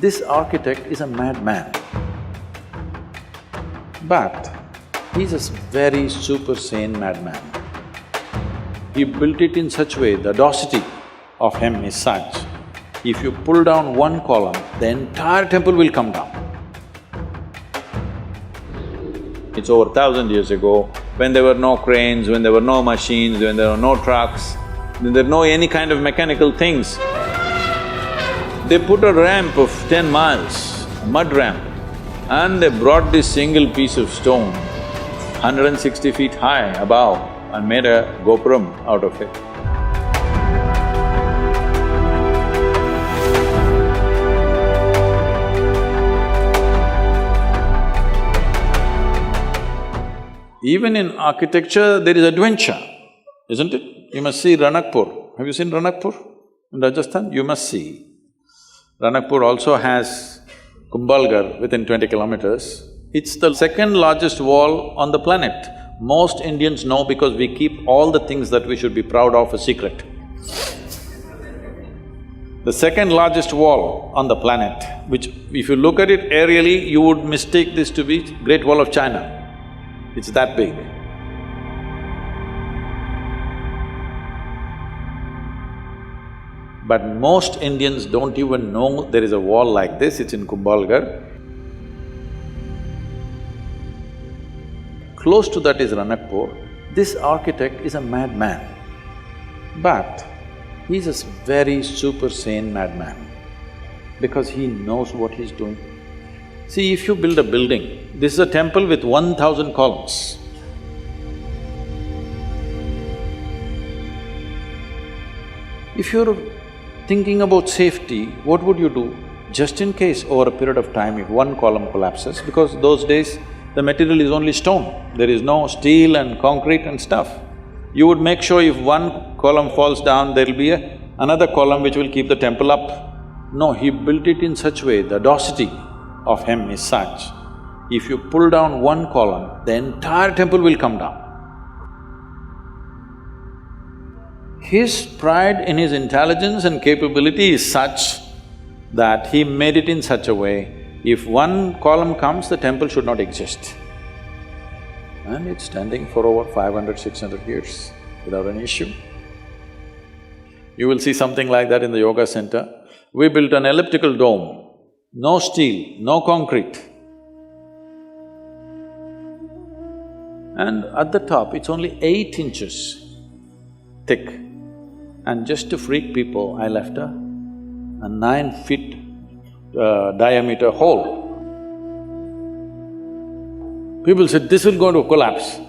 This architect is a madman, but he's a very super sane madman. He built it in such a way, the audacity of him is such, if you pull down one column, the entire temple will come down. It's over 1,000 years ago, when there were no cranes, when there were no machines, when there were no trucks, when there were no any kind of mechanical things. They put a ramp of 10 miles, a mud ramp, and they brought this single piece of stone, 160 feet high above, and made a gopuram out of it. Even in architecture, there is adventure, isn't it? You must see Ranakpur. Have you seen Ranakpur in Rajasthan? You must see. Ranakpur also has Kumbhalgarh within 20 kilometers. It's the second largest wall on the planet. Most Indians know because we keep all the things that we should be proud of a secret. The second largest wall on the planet, which if you look at it aerially, you would mistake this to be Great Wall of China. It's that big. But most Indians don't even know there is a wall like this, it's in Kumbhalgarh. Close to that is Ranakpur. This architect is a madman, but he's a very super sane madman because he knows what he's doing. See, if you build a building, this is a temple with 1,000 columns. If you're thinking about safety, what would you do? Just in case over a period of time, if one column collapses, because those days the material is only stone, there is no steel and concrete and stuff. You would make sure if one column falls down, there'll be another column which will keep the temple up. No, he built it in such a way, the audacity of him is such, if you pull down one column, the entire temple will come down. His pride in his intelligence and capability is such that he made it in such a way, if one column comes, the temple should not exist. And it's standing for over 500, 600 years without any issue. You will see something like that in the yoga center. We built an elliptical dome, no steel, no concrete. And at the top, it's only 8 inches thick. And just to freak people, I left a 9 feet diameter hole. People said, this will going to collapse.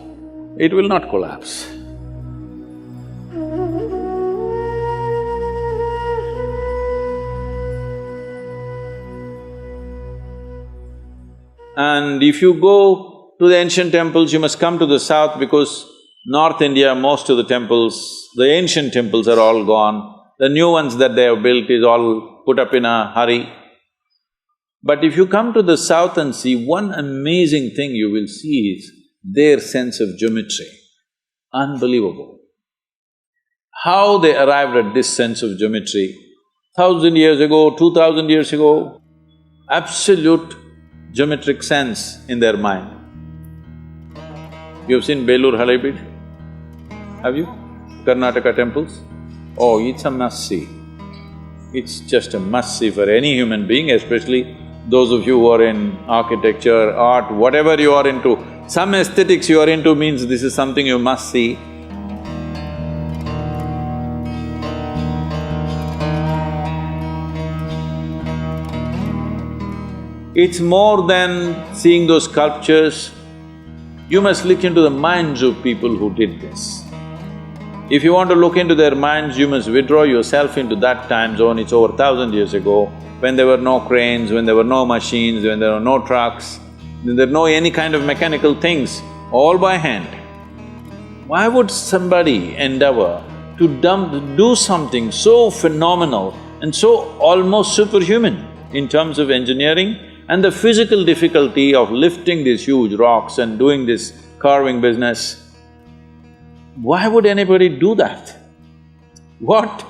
It will not collapse. And if you go to the ancient temples, you must come to the south because North India, most of the temples, the ancient temples are all gone. The new ones that they have built is all put up in a hurry. But if you come to the south and see, one amazing thing you will see is their sense of geometry. Unbelievable. How they arrived at this sense of geometry, 1,000 years ago, 2,000 years ago, absolute geometric sense in their mind. You've seen Belur Halebeedu? Have you? Karnataka temples? Oh, it's a must-see. It's just a must-see for any human being, especially those of you who are in architecture, art, whatever you are into. Some aesthetics you are into means this is something you must see. It's more than seeing those sculptures. You must look into the minds of people who did this. If you want to look into their minds, you must withdraw yourself into that time zone. It's over 1,000 years ago, when there were no cranes, when there were no machines, when there were no trucks, when there were no any kind of mechanical things, all by hand. Why would somebody endeavor to do something so phenomenal and so almost superhuman in terms of engineering and the physical difficulty of lifting these huge rocks and doing this carving business? Why would anybody do that? What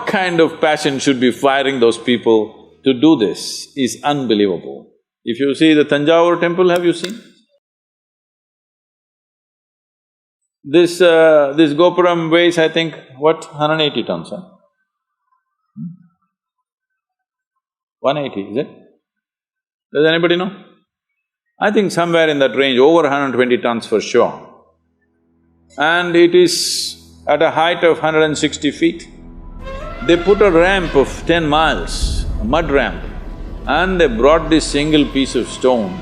kind of passion should be firing those people to do this is unbelievable. If you see the Tanjavur temple, have you seen? This Gopuram weighs, I think, what, 180 tons, huh? 180, is it? Does anybody know? I think somewhere in that range, over 120 tons for sure. And it is at a height of 160 feet. They put a ramp of 10 miles, a mud ramp, and they brought this single piece of stone,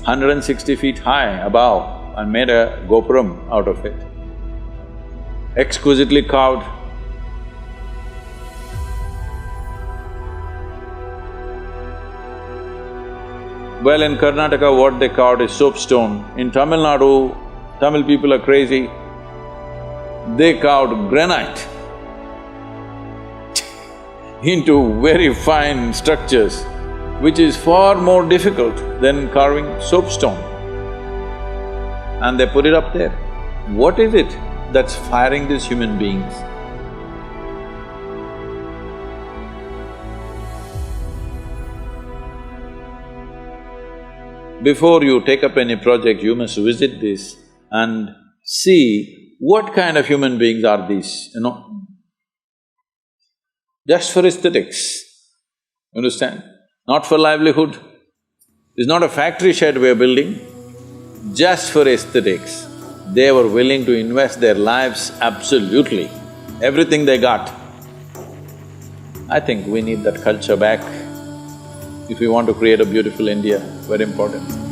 160 feet high above, and made a gopuram out of it. Exquisitely carved. Well, in Karnataka, what they carved is soapstone. In Tamil Nadu, Tamil people are crazy. They carved granite into very fine structures, which is far more difficult than carving soapstone. And they put it up there. What is it that's firing these human beings? Before you take up any project, you must visit this and see what kind of human beings are these, Just for aesthetics, understand? Not for livelihood. It's not a factory shed we're building, just for aesthetics. They were willing to invest their lives absolutely, everything they got. I think we need that culture back if we want to create a beautiful India, very important.